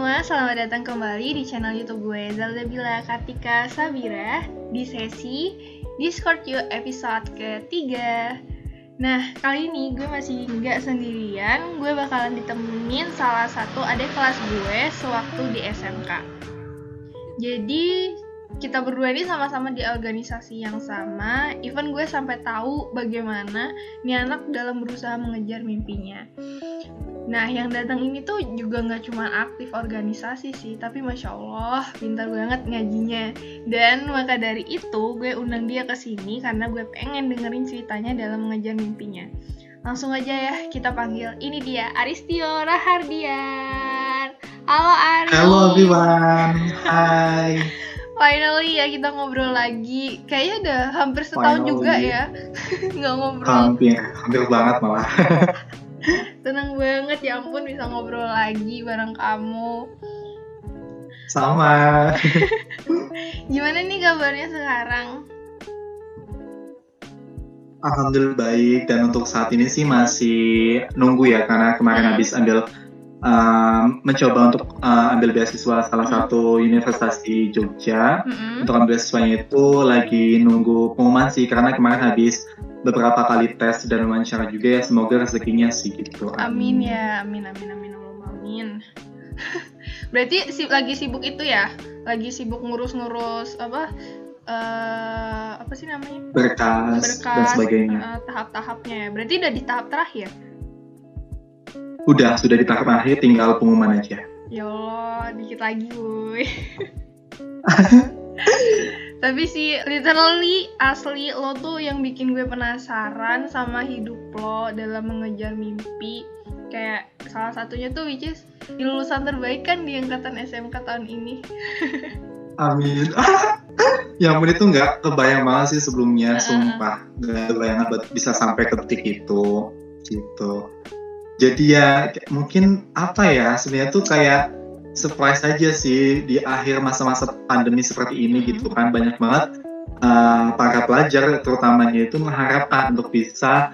semua, selamat datang kembali di channel YouTube gue, Zaldabila Kartika Sabira, di sesi Discord You episode ketiga. Nah, kali ini gue masih nggak sendirian, gue bakalan ditemenin salah satu adik kelas gue sewaktu di SMK. Jadi, kita berdua ini sama-sama di organisasi yang sama, even gue sampai tahu bagaimana nih anak dalam berusaha mengejar mimpinya. Nah, yang datang ini tuh juga nggak cuma aktif organisasi sih, tapi Masya Allah, pintar banget ngajinya. Dan maka dari itu, gue undang dia ke sini karena gue pengen dengerin ceritanya dalam mengejar mimpinya. Langsung aja ya, kita panggil. Ini dia, Aristio Rahardian. Halo, Ari. Halo, everyone. Hai. Finally ya, kita ngobrol lagi. Kayaknya udah hampir setahun juga ya, nggak ngobrol. Hampir banget malah. Seneng banget, ya ampun bisa ngobrol lagi bareng kamu. Sama. Gimana nih kabarnya sekarang? Alhamdulillah baik, dan untuk saat ini sih masih nunggu ya, karena kemarin habis mencoba untuk ambil beasiswa salah satu universitas di Jogja. Untuk ambil beasiswanya itu lagi nunggu pengumuman sih, karena kemarin habis beberapa kali tes dan wawancara juga ya, semoga rezekinya sih gitu. Amin ya, amin. Berarti lagi sibuk itu ya? Lagi sibuk ngurus apa sih namanya? Berkas dan sebagainya. Tahap-tahapnya ya. Berarti udah di tahap terakhir? Sudah di tahap akhir, tinggal pengumuman aja. Ya Allah, dikit lagi woy. Tapi sih literally asli lo tuh yang bikin gue penasaran sama hidup lo dalam mengejar mimpi. Kayak salah satunya tuh which is di lulusan terbaik kan di angkatan SMK tahun ini. Amin. Ya ampun, itu nggak kebayang banget sih sebelumnya, sumpah. Nggak kebayang banget bisa sampai ke titik itu gitu. Jadi ya mungkin apa ya, sebenarnya tuh kayak surprise aja sih di akhir masa-masa pandemi seperti ini gitu kan. Banyak banget para pelajar terutamanya itu mengharapkan untuk bisa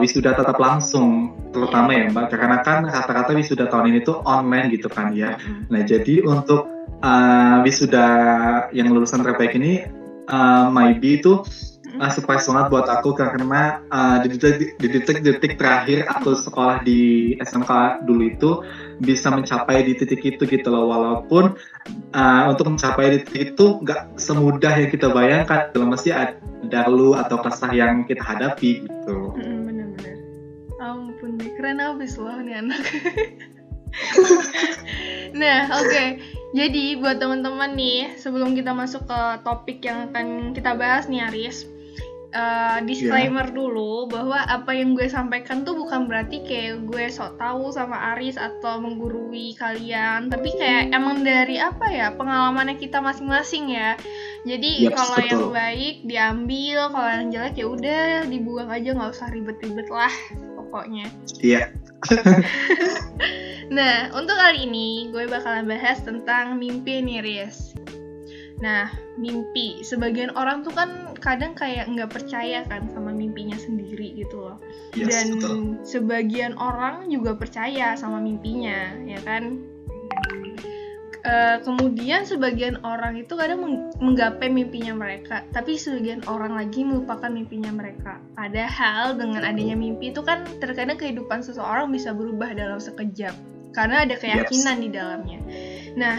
wisuda tatap langsung, terutama ya Mbak, karena kan rata-rata wisuda tahun ini tuh online gitu kan ya. Nah jadi untuk wisuda yang lulusan terbaik ini maybe itu surprise banget buat aku, karena di detik-detik terakhir aku sekolah di SMK dulu itu bisa mencapai di titik itu gitu loh. Walaupun untuk mencapai di titik itu nggak semudah yang kita bayangkan, dalam mesti ada lu atau kesah yang kita hadapi gitu. Bener-bener. Ampun deh, keren abis loh nih anak. Nah, oke. Jadi buat teman-teman nih, sebelum kita masuk ke topik yang akan kita bahas nih Aris, disclaimer dulu bahwa apa yang gue sampaikan tuh bukan berarti kayak gue sok tahu sama Aris atau menggurui kalian, tapi kayak emang dari pengalamannya kita masing-masing ya. Jadi kalau yang baik diambil, kalau yang jelek ya udah dibuang aja, nggak usah ribet-ribet lah pokoknya. Iya. Nah, untuk kali ini gue bakalan bahas tentang mimpi nih, Riz. Nah, mimpi. Sebagian orang tuh kan kadang kayak nggak percaya kan sama mimpinya sendiri gitu loh. Yes, dan betul. Sebagian orang juga percaya sama mimpinya, ya kan? Kemudian sebagian orang itu kadang menggapai mimpinya mereka, tapi sebagian orang lagi melupakan mimpinya mereka. Padahal dengan adanya mimpi itu kan terkadang kehidupan seseorang bisa berubah dalam sekejap, karena ada keyakinan di dalamnya. Nah,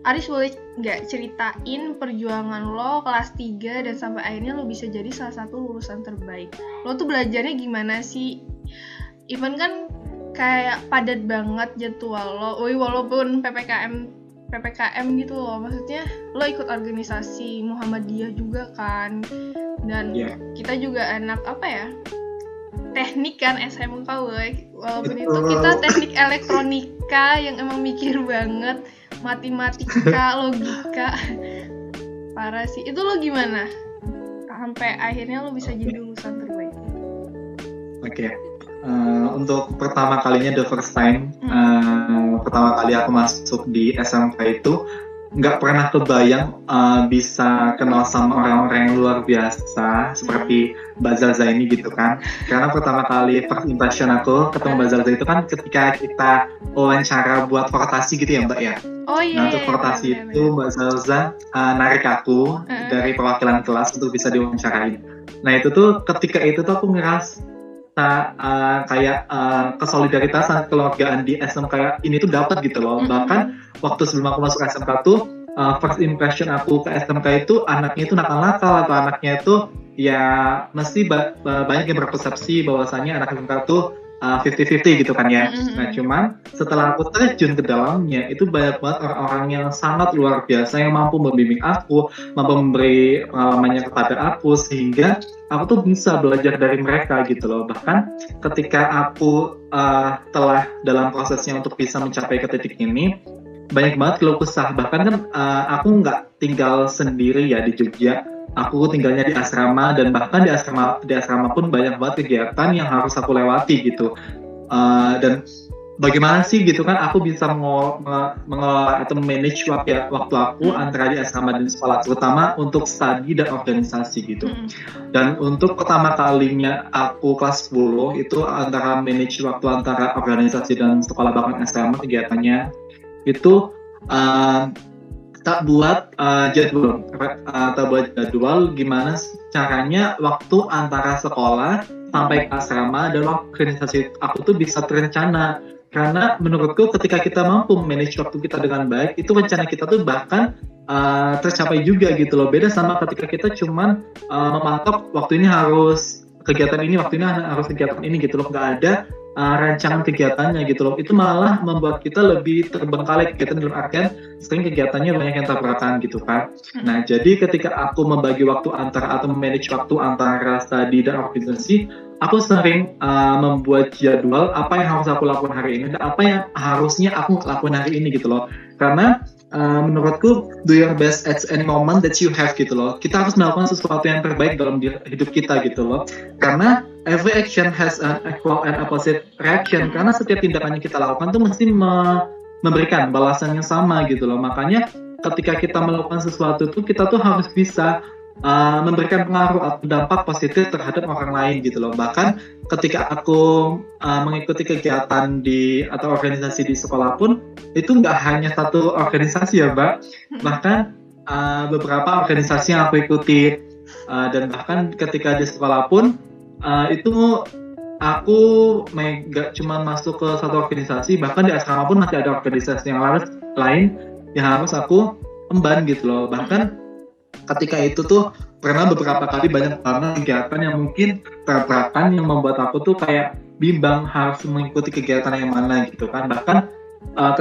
Aris boleh nggak ceritain perjuangan lo kelas 3 dan sampai akhirnya lo bisa jadi salah satu lulusan terbaik? Lo tuh belajarnya gimana sih? Even kan kayak padat banget jadwal lo, walaupun PPKM gitu loh, maksudnya lo ikut organisasi Muhammadiyah juga kan, dan kita juga anak teknik kan SMK walaupun itu kita teknik elektronika yang emang mikir banget, matematika, logika, parah sih. Itu lo gimana sampai akhirnya lo bisa jadi lulusan terbaik? Oke. Untuk pertama kalinya the first time, pertama kali aku masuk di SMK itu nggak pernah kebayang bisa kenal sama orang-orang yang luar biasa seperti Mbak Zalza ini gitu kan. Karena pertama kali first impression aku ketemu Mbak Zalza itu kan ketika kita wawancara buat rotasi gitu ya Mbak ya. Oh iya. Nah untuk rotasi itu Mbak Zalza narik aku dari perwakilan kelas untuk bisa diwawancarain. Nah itu tuh ketika itu tuh aku ngerasa kayak kesolidaritasan keluargaan di SMK ini tuh dapat gitu loh. Bahkan waktu sebelum aku masuk SMK tuh first impression aku ke SMK itu anaknya itu nakal-nakal atau anaknya itu ya mesti banyak yang berpersepsi bahwasannya anak SMK tuh 50-50 gitu kan ya. Nah cuman setelah aku terjun ke dalamnya itu banyak banget orang-orang yang sangat luar biasa yang mampu membimbing aku, mampu memberi pengalamannya kepada aku sehingga aku tuh bisa belajar dari mereka gitu loh. Bahkan ketika aku telah dalam prosesnya untuk bisa mencapai ke titik ini, banyak banget keluh kesah. Bahkan kan aku nggak tinggal sendiri ya di Jogja. Aku tinggalnya di asrama dan bahkan di asrama pun banyak banget kegiatan yang harus aku lewati gitu. Dan bagaimana sih gitu kan aku bisa mengelola atau manage waktu aku antara di asrama dan sekolah, terutama untuk studi dan organisasi gitu. Dan untuk pertama kalinya aku kelas 10 itu antara manage waktu antara organisasi dan sekolah bahkan asrama kegiatannya itu tak buat jadwal gimana caranya waktu antara sekolah sampai ke asrama dan organisasi aku tuh bisa terencana. Karena menurutku ketika kita mampu manage waktu kita dengan baik, itu rencana kita tuh bahkan tercapai juga gitu loh. Beda sama ketika kita cuman mematok waktu ini harus kegiatan ini, waktu ini harus kegiatan ini gitu loh. Nggak ada rancangan kegiatannya gitu loh. Itu malah membuat kita lebih terbengkalai kegiatan dalam artian sering kegiatannya banyak yang tabrakan gitu kan. Nah jadi ketika aku membagi waktu atau manage waktu antara studi dan organisasi, aku sering membuat jadwal apa yang harus aku lakukan hari ini dan apa yang harusnya aku lakukan hari ini gitu loh. Karena menurutku do your best at any moment that you have gitu loh. Kita harus melakukan sesuatu yang terbaik dalam hidup kita gitu loh. Karena every action has an equal and opposite reaction. Karena setiap tindakan yang kita lakukan tuh mesti memberikan balasan yang sama gitu loh. Makanya ketika kita melakukan sesuatu tuh kita tuh harus bisa memberikan pengaruh atau dampak positif terhadap orang lain gitu loh. Bahkan ketika aku mengikuti kegiatan atau organisasi di sekolah pun itu nggak hanya satu organisasi ya Mbak, bahkan beberapa organisasi yang aku ikuti dan bahkan ketika di sekolah pun itu aku nggak cuma masuk ke satu organisasi, bahkan di asrama pun masih ada organisasi yang lain yang harus aku emban gitu loh. Bahkan ketika itu tuh pernah beberapa kali banyak banget kegiatan yang mungkin tabrakan yang membuat aku tuh kayak bimbang harus mengikuti kegiatan yang mana gitu kan. Bahkan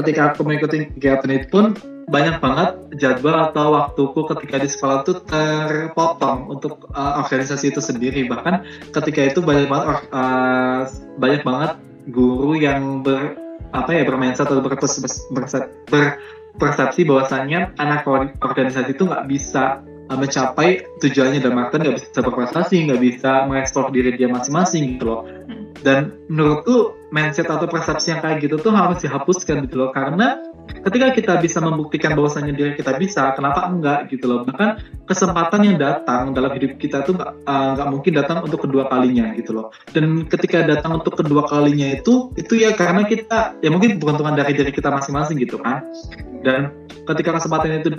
ketika aku mengikuti kegiatan itu pun banyak banget jadwal atau waktuku ketika di sekolah tuh terpotong untuk organisasi itu sendiri. Bahkan ketika itu banyak banget guru yang bermindset atau berpersepsi bahwasannya anak organisasi itu nggak bisa mencapai tujuannya dalam artian nggak bisa berprestasi, nggak bisa mengeksplor diri dia masing-masing gitu loh. Dan menurutku mindset atau persepsi yang kayak gitu tuh harus dihapuskan gitu loh. Karena ketika kita bisa membuktikan bahwasannya diri kita bisa, kenapa enggak gitu loh. Bahkan kesempatan yang datang dalam hidup kita tuh nggak mungkin datang untuk kedua kalinya gitu loh. Dan ketika datang untuk kedua kalinya itu ya karena kita ya mungkin keberuntungan dari diri kita masing-masing gitu kan. Dan ketika kesempatan itu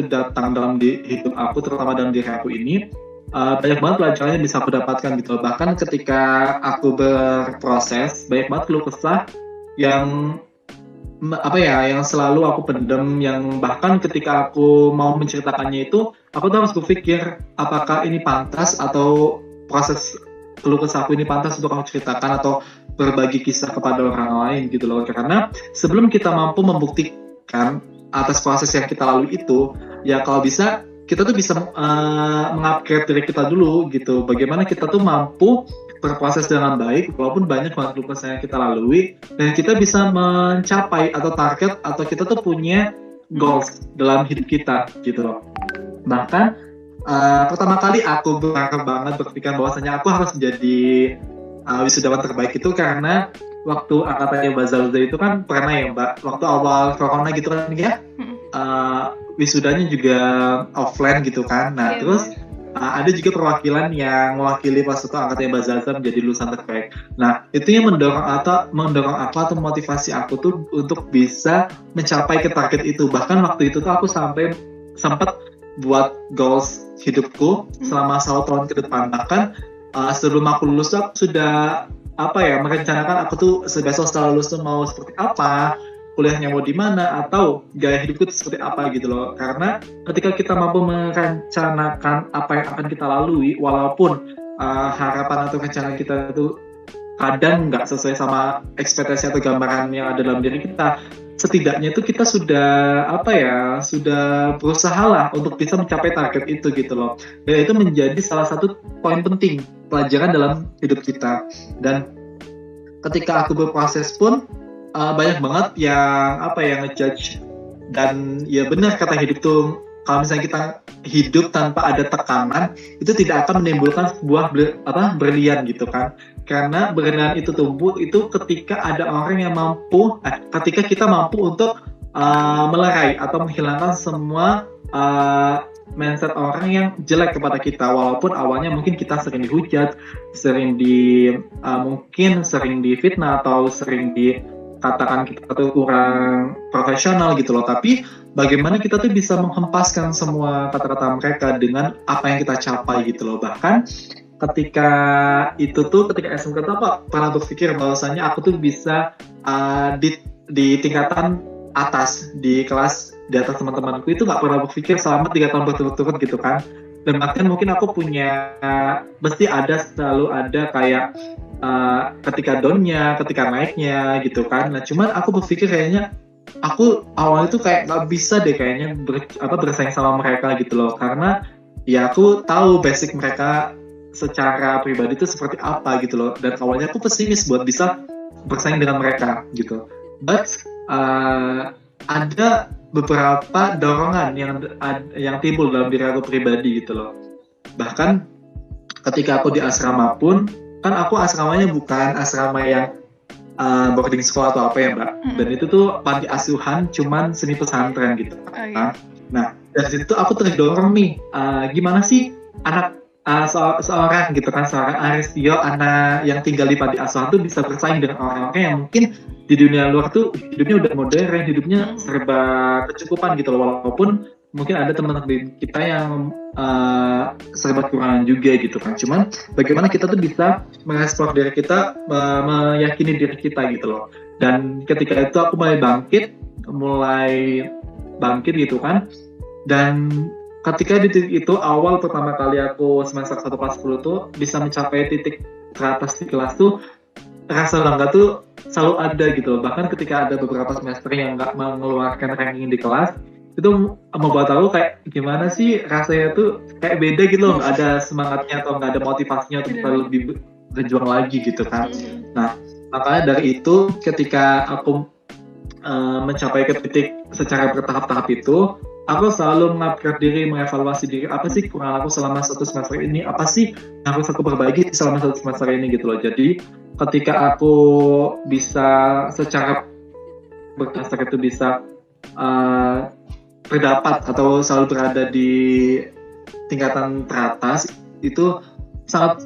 datang dalam hidup aku, terutama dalam diri aku ini, banyak banget pelajaran yang bisa aku dapatkan gitu. Bahkan ketika aku berproses, banyak banget keluh kesah yang selalu aku pendem, yang bahkan ketika aku mau menceritakannya itu, aku tuh harus berpikir apakah ini pantas atau proses keluh kesahku ini pantas untuk aku ceritakan atau berbagi kisah kepada orang lain gitu loh. Karena sebelum kita mampu membuktikan atas proses yang kita lalui itu, ya kalau bisa kita tuh bisa mengupgrade diri kita dulu gitu. Bagaimana kita tuh mampu berproses dengan baik walaupun banyak banget luka yang kita lalui, dan kita bisa mencapai atau target atau kita tuh punya goals dalam hidup kita gitu loh. Bahkan pertama kali aku berpikir bahwasanya aku harus menjadi wisudawan terbaik itu karena waktu angkatannya Mbak Zalza itu kan pernah ya Mbak, waktu awal corona gitu kan ya, wisudanya juga offline gitu kan. Nah terus ada juga perwakilan yang mewakili pas itu angkatnya Mbak Zaza menjadi lulusan terbaik. Nah, itu yang mendorong aku atau motivasi aku tuh untuk bisa mencapai ke target itu. Bahkan waktu itu tuh aku sempat buat goals hidupku selama 1 tahun ke depan. Bahkan sebelum aku lulus tuh aku sudah merencanakan aku tuh besok setelah lulus tuh mau seperti apa, kuliahnya mau di mana, atau gaya hidupku itu seperti apa gitu loh. Karena ketika kita mampu merencanakan apa yang akan kita lalui, walaupun harapan atau rencana kita itu kadang nggak sesuai sama ekspektasi atau gambaran yang ada dalam diri kita, setidaknya itu kita sudah berusaha lah untuk bisa mencapai target itu gitu loh. Dan itu menjadi salah satu poin penting pelajaran dalam hidup kita. Dan ketika aku berproses pun banyak banget yang ngejudge. Dan ya benar kata hidup tuh, kalau misalnya kita hidup tanpa ada tekanan, itu tidak akan menimbulkan sebuah berlian gitu kan. Karena berlian itu tumbuh itu ketika ada orang yang ketika kita mampu untuk melerai atau menghilangkan semua mindset orang yang jelek kepada kita, walaupun awalnya mungkin kita sering dihujat, mungkin sering difitnah atau sering dikatakan kita tuh kurang profesional gitu loh. Tapi bagaimana kita tuh bisa menghempaskan semua kata-kata mereka dengan apa yang kita capai gitu loh. Bahkan ketika SMK tuh apa pernah berpikir bahwasannya aku tuh bisa di tingkatan atas di kelas di atas teman-temanku, itu nggak pernah berpikir selama 3 tahun berturut-turut gitu kan. Dan bahkan mungkin aku punya selalu ada kayak ketika down-nya, ketika naiknya gitu kan. Nah cuman aku berpikir kayaknya aku awalnya tuh kayak nggak bisa deh kayaknya bersaing sama mereka gitu loh, karena ya aku tahu basic mereka secara pribadi itu seperti apa gitu loh. Dan awalnya aku pesimis buat bisa bersaing dengan mereka gitu. But ada beberapa dorongan yang timbul dalam diri aku pribadi gitu loh. Bahkan ketika aku di asrama pun, kan aku asramanya bukan asrama yang boarding school atau apa ya Mbak. Dan itu tuh panti asuhan cuman semi pesantren gitu. Nah dari situ aku terdorong nih, gimana sih anak seorang Aristio, anak yang tinggal di panti asuhan tuh bisa bersaing dengan orang-orang yang mungkin di dunia luar tuh hidupnya udah modern, hidupnya serba kecukupan gitu loh, walaupun mungkin ada teman-teman kita yang serba kekurangan juga gitu kan. Cuman bagaimana kita tuh bisa mengeksplor diri kita, meyakini diri kita gitu loh. Dan ketika itu aku mulai bangkit gitu kan. Dan ketika di titik itu awal pertama kali aku semester 1 kelas 10 tuh bisa mencapai titik teratas di kelas tuh, rasa bangga tuh selalu ada gitu loh. Bahkan ketika ada beberapa semester yang nggak mengeluarkan ranking di kelas, itu membuat aku kayak gimana sih rasanya tuh kayak beda gitu loh, nggak ada semangatnya atau nggak ada motivasinya untuk lebih berjuang lagi gitu kan. Nah makanya dari itu ketika aku mencapai ke titik secara bertahap-tahap itu, aku selalu mengupgrade diri, mengevaluasi diri, apa sih kurang aku selama 1 semester ini, apa sih yang harus aku perbaiki selama 1 semester ini gitu loh. Jadi ketika aku bisa secara berdasar itu bisa terdapat atau selalu berada di tingkatan teratas, itu sangat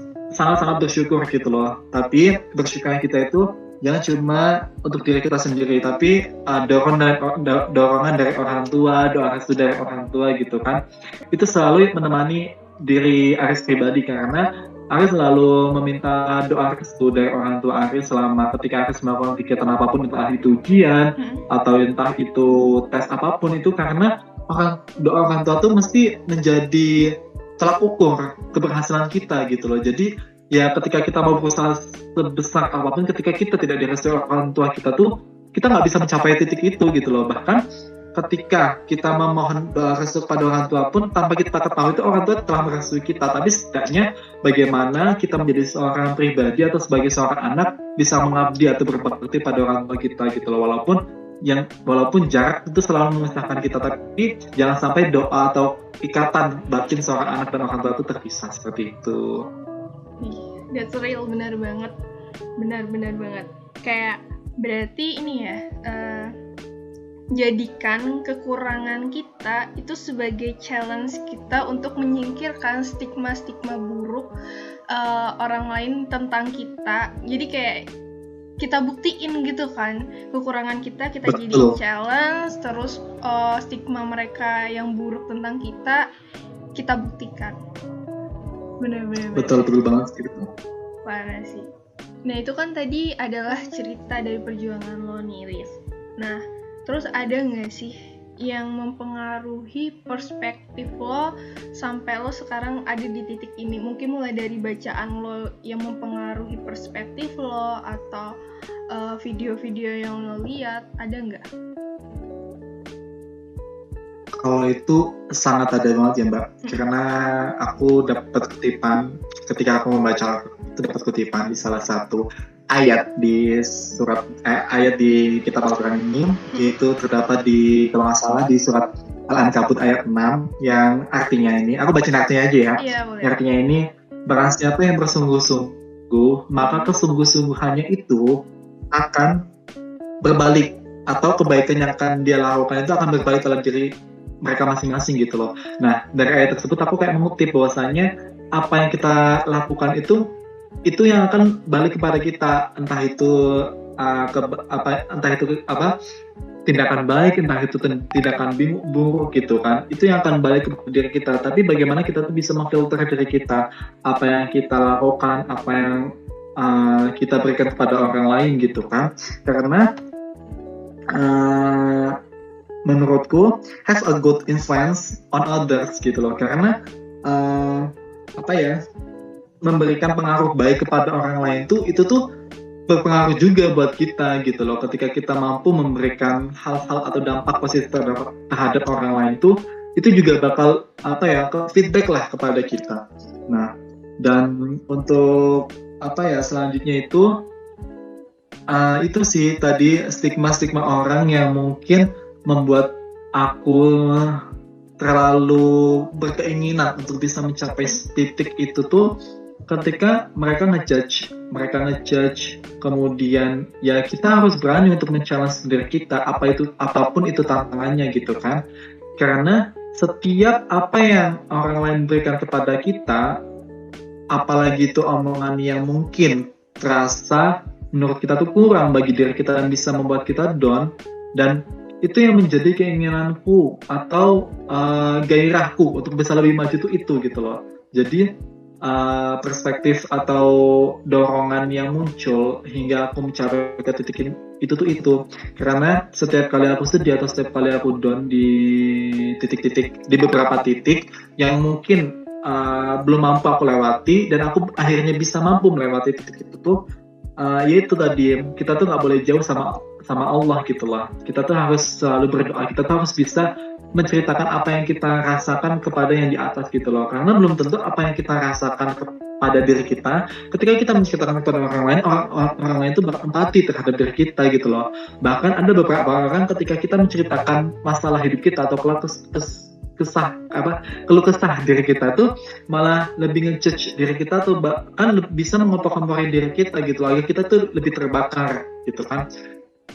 bersyukur gitu loh. Tapi bersyukur kita itu jangan cuma untuk diri kita sendiri, tapi dorongan dari orang tua, doa restu dari orang tua gitu kan. Itu selalu menemani diri Aris pribadi, karena Aris selalu meminta doa restu dari orang tua Aris selama ketika Aris melakukan kegiatan apapun, entah itu ujian atau entah itu tes apapun itu, karena doa orang tua tuh mesti menjadi tolak ukur keberhasilan kita gitu loh. Jadi ya ketika kita mau berusaha sebesar apapun, ketika kita tidak direstui orang tua kita tuh, kita nggak bisa mencapai titik itu gitu loh. Bahkan ketika kita memohon doa restu kepada orang tua pun, tanpa kita ketahui itu orang tua telah merestui kita. Tapi setidaknya bagaimana kita menjadi seorang pribadi atau sebagai seorang anak bisa mengabdi atau berbakti pada orang tua kita gitu loh. Walaupun jarak itu selalu memisahkan kita, tapi jangan sampai doa atau ikatan batin seorang anak dan orang tua itu terpisah seperti itu. That's real, benar banget. Kayak berarti ini ya, jadikan kekurangan kita itu sebagai challenge kita untuk menyingkirkan stigma-stigma buruk orang lain tentang kita. Jadi kayak kita buktiin gitu kan kekurangan kita jadiin challenge, terus stigma mereka yang buruk tentang kita buktikan. Bener-bener. Betul banget gitu. Parah sih. Nah itu kan tadi adalah cerita dari perjuangan lo nih, Riz. Nah terus ada nggak sih yang mempengaruhi perspektif lo sampai lo sekarang ada di titik ini? Mungkin mulai dari bacaan lo yang mempengaruhi perspektif lo, atau video-video yang lo lihat, ada nggak? Kalau itu sangat ada banget ya Mbak, karena aku dapat kutipan ketika aku membaca itu, dapat kutipan di salah satu ayat di surat ayat di kitab Al-Quran ini, yaitu terdapat di, kalau nggak salah, di surat Al-Ankabut ayat 6 yang artinya ini, aku bacain artinya aja ya. Iya, boleh. Artinya ini, barang siapa yang bersungguh-sungguh, maka kesungguh-sungguhannya itu akan berbalik, atau kebaikan yang akan dia lakukan itu akan berbalik dalam diri mereka masing-masing gitu loh. Nah, dari ayat tersebut aku kayak mengutip bahwasanya apa yang kita lakukan itu yang akan balik kepada kita, entah itu tindakan baik, entah itu tindakan buruk gitu kan. Itu yang akan balik kepada diri kita. Tapi bagaimana kita tuh bisa memfilter diri kita, apa yang kita lakukan, apa yang kita berikan kepada orang lain gitu kan. Karena menurutku has a good influence on others gitu loh, karena memberikan pengaruh baik kepada orang lain itu tuh berpengaruh juga buat kita gitu loh. Ketika kita mampu memberikan hal-hal atau dampak positif terhadap orang lain itu juga bakal feedback lah kepada kita. Nah, dan untuk selanjutnya itu sih tadi stigma orang yang mungkin membuat aku terlalu berkeinginan untuk bisa mencapai titik itu tuh ketika mereka ngejudge, kemudian ya kita harus berani untuk men-challenge diri kita, apapun itu tantangannya gitu kan. Karena setiap apa yang orang lain berikan kepada kita, apalagi itu omongan yang mungkin terasa menurut kita tuh kurang bagi diri kita dan bisa membuat kita down, dan itu yang menjadi keinginanku atau gairahku untuk bisa lebih maju itu gitu loh. Jadi perspektif atau dorongan yang muncul hingga aku mencapai ke titik itu karena setiap kali aku sedih atau setiap kali aku down di beberapa titik yang mungkin belum mampu aku lewati, dan aku akhirnya bisa mampu melewati titik itu tuh, yaitu tadi kita tuh nggak boleh jauh sama Allah gitu loh. Kita tuh harus selalu berdoa, kita tuh harus bisa menceritakan apa yang kita rasakan kepada yang di atas gitu loh. Karena belum tentu apa yang kita rasakan kepada diri kita, ketika kita menceritakan kepada orang lain, orang lain itu berempati terhadap diri kita gitu loh. Bahkan ada beberapa orang ketika kita menceritakan masalah hidup kita atau keluh kesah diri kita tuh malah lebih ngejudge diri kita tuh, bahkan bisa mengompor-komporin diri kita gitu loh, agar kita tuh lebih terbakar gitu kan.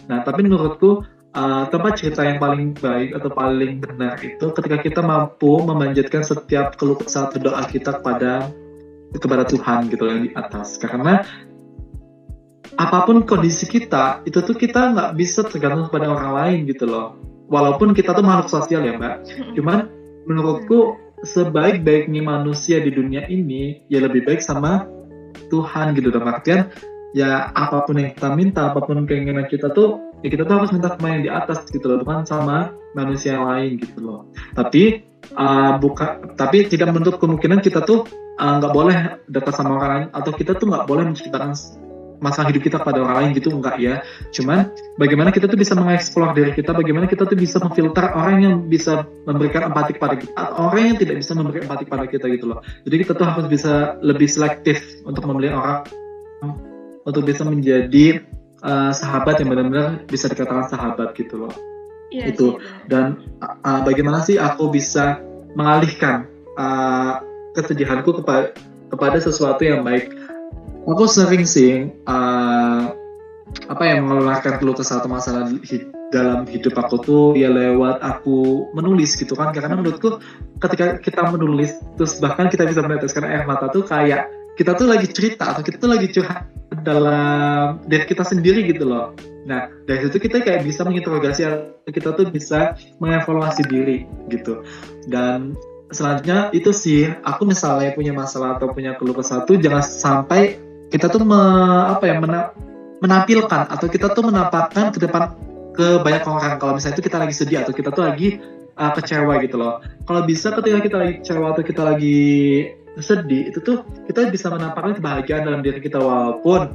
Nah, tapi menurutku tempat cerita yang paling baik atau paling benar itu ketika kita mampu memanjatkan setiap keluh kesah atau doa kita kepada Tuhan gitu yang di atas. Karena apapun kondisi kita, itu tuh kita nggak bisa tergantung pada orang lain gitu loh. Walaupun kita tuh makhluk sosial ya Mbak. Cuman menurutku sebaik-baiknya manusia di dunia ini ya lebih baik sama Tuhan gitu. Dalam artian ya apapun yang kita minta, apapun keinginan kita tuh, ya kita tuh harus minta sama yang di atas gitu loh, bukan sama manusia yang lain gitu loh. Tapi tidak menutup kemungkinan kita tuh nggak boleh dekat sama orang lain, atau kita tuh nggak boleh menceritakan masalah hidup kita pada orang lain gitu, enggak ya. Cuman bagaimana kita tuh bisa mengeksplor diri kita, bagaimana kita tuh bisa memfilter orang yang bisa memberikan empati kepada kita, orang yang tidak bisa memberikan empati kepada kita gitu loh. Jadi kita tuh harus bisa lebih selektif untuk memilih orang untuk bisa menjadi sahabat yang benar-benar bisa dikatakan sahabat gitu loh. Iya, itu sih, dan bagaimana sih aku bisa mengalihkan kesedihanku kepada sesuatu yang baik. Aku sering sih mengeluarkan keluh kesah atau masalah dalam hidup aku tuh ya lewat aku menulis gitu kan, karena menurutku ketika kita menulis terus bahkan kita bisa meneteskan air mata tuh kayak kita tuh lagi cerita atau kita tuh lagi curhat dalam diri kita sendiri gitu loh. Nah dari situ kita kayak bisa menginterogasi, kita tuh bisa mengevaluasi diri gitu. Dan selanjutnya itu sih, aku misalnya punya masalah atau punya keluh kesah tuh jangan sampai kita tuh menampilkan atau kita tuh menampakkan ke depan ke banyak orang kalau misalnya itu kita lagi sedih atau kita tuh lagi kecewa gitu loh. Kalau bisa ketika kita lagi kecewa atau kita lagi sedih, itu tuh kita bisa menampakkan kebahagiaan dalam diri kita, walaupun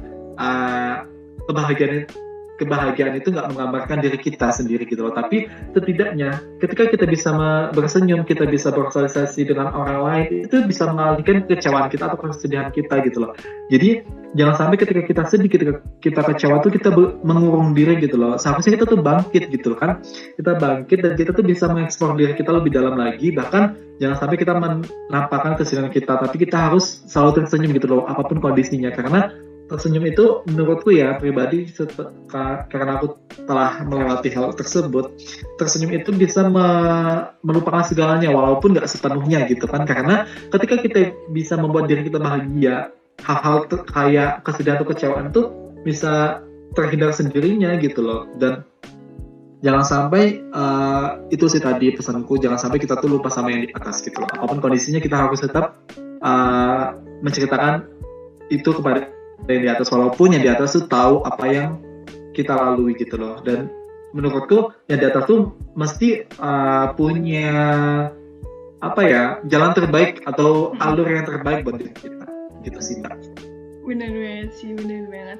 kebahagiaan itu nggak menggambarkan diri kita sendiri gitu loh. Tapi setidaknya ketika kita bisa bersenyum, kita bisa bersosialisasi dengan orang lain, itu bisa mengalihkan kekecewaan kita atau kesedihan kita gitu loh. Jadi jangan sampai ketika kita sedih, ketika kita kecewa tuh kita mengurung diri gitu loh. Seharusnya kita tuh bangkit gitu loh kan. Kita bangkit dan kita tuh bisa mengeksplor diri kita lebih dalam lagi. Bahkan jangan sampai kita menampakkan kesedihan kita, tapi kita harus selalu tersenyum gitu loh apapun kondisinya. Karena tersenyum itu menurutku ya pribadi, karena aku telah melewati hal tersebut, tersenyum itu bisa melupakan segalanya walaupun nggak sepenuhnya gitu kan. Karena ketika kita bisa membuat diri kita bahagia, hal-hal kayak kesedihan atau kecewaan tuh bisa terhindar sendirinya gitu loh. Dan jangan sampai itu sih tadi pesanku, jangan sampai kita tuh lupa sama yang di atas gitu loh. Apapun kondisinya kita harus tetap menceritakan itu kepada yang di atas, walaupun yang di atas tuh tahu apa yang kita lalui gitu loh. Dan menurutku yang di atas tuh mesti punya jalan terbaik atau alur yang terbaik buat diri kita gitu sih Mbak. Bener banget.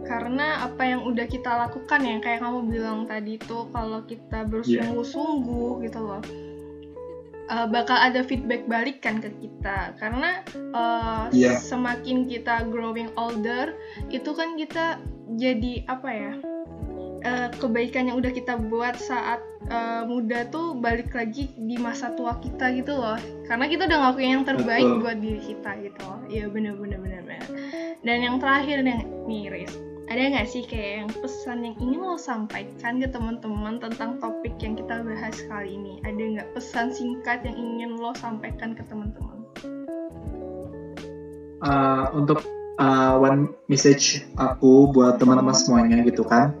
Karena apa yang udah kita lakukan ya, kayak kamu bilang tadi tuh, kalau kita bersungguh-sungguh gitu loh, bakal ada feedback balik kan ke kita. Karena semakin kita growing older, itu kan kita jadi kebaikan yang udah kita buat saat muda tuh balik lagi di masa tua kita gitu loh. Karena kita udah ngelakuin yang terbaik buat diri kita gitu loh. Iya bener. Dan yang terakhir nih Riz, ada nggak sih kayak yang pesan yang ingin lo sampaikan ke teman-teman tentang topik yang kita bahas kali ini? Ada nggak pesan singkat yang ingin lo sampaikan ke teman-teman? Untuk one message aku buat teman-teman semuanya gitu kan,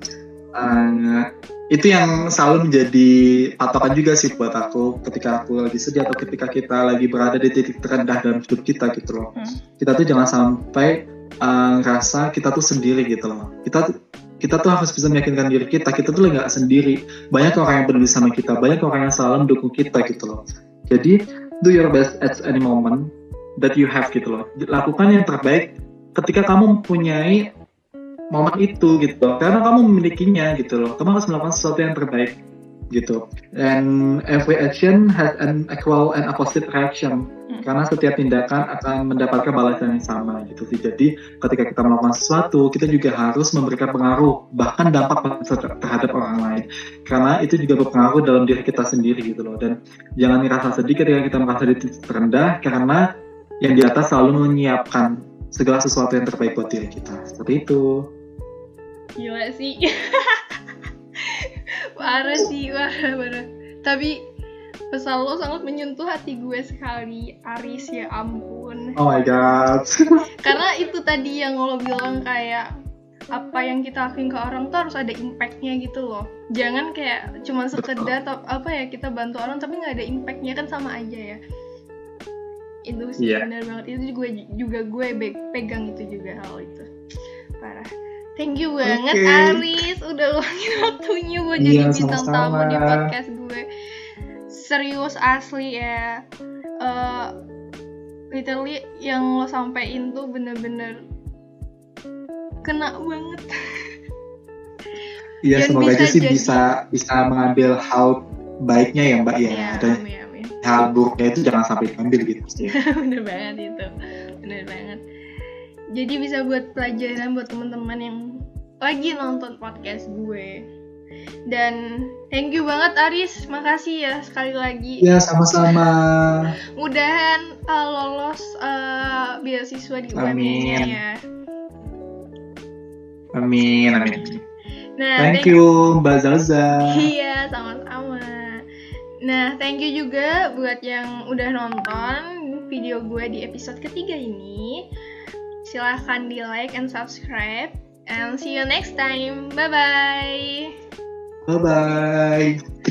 itu yang selalu menjadi patokan juga sih buat aku ketika aku lagi sedih atau ketika kita lagi berada di titik terendah dalam hidup kita gitu loh. Kita tuh jangan sampai ngerasa kita tuh sendiri gitu loh. Kita tuh harus bisa meyakinkan diri kita tuh nggak sendiri. Banyak orang yang peduli sama kita, banyak orang yang selalu mendukung kita gitu loh. Jadi do your best at any moment that you have gitu loh. Lakukan yang terbaik ketika kamu mempunyai momen itu gitu loh. Karena kamu memilikinya gitu loh. Kamu harus melakukan sesuatu yang terbaik gitu. And every action has an equal and opposite reaction. Karena setiap tindakan akan mendapatkan balasan yang sama gitu sih. Jadi ketika kita melakukan sesuatu, kita juga harus memberikan pengaruh, bahkan dampak terhadap orang lain. Karena itu juga berpengaruh dalam diri kita sendiri gitu loh. Dan jangan ngerasa sedih ketika kita merasa di titik terendah, karena yang di atas selalu menyiapkan segala sesuatu yang terbaik buat diri kita. Seperti itu. Gila sih. Parah. Tapi pesan lo sangat menyentuh hati gue sekali, Aris, ya ampun. Oh my god. Karena itu tadi yang lo bilang, kayak apa yang kita lakuin ke orang tuh harus ada impact-nya gitu loh. Jangan kayak cuma sekedar kita bantu orang tapi nggak ada impact-nya, kan sama aja ya. Itu sih benar banget. Itu juga gue pegang itu juga, hal itu. Parah. Thank you banget Aris, udah luangin waktunya buat jadi bintang tamu di podcast gue. Serius, asli ya. Literally yang lo sampein tuh bener-bener kena banget. Iya, semoga aja sih bisa mengambil hal baiknya ya Mbak ya. Dan hal buruknya itu jangan sampai diambil gitu sih. Bener banget itu. Bener banget. Jadi bisa buat pelajaran buat teman-teman yang lagi nonton podcast gue. Dan thank you banget Aris, makasih ya sekali lagi. Ya, sama-sama. Mudahan lolos beasiswa di UMN ya. Amin. Nah, Thank you Mbak Zalza. Iya, sama-sama. Nah, thank you juga buat yang udah nonton video gue di episode ketiga ini. Silahkan di like and subscribe. And see you next time. Bye-bye. Bye-bye.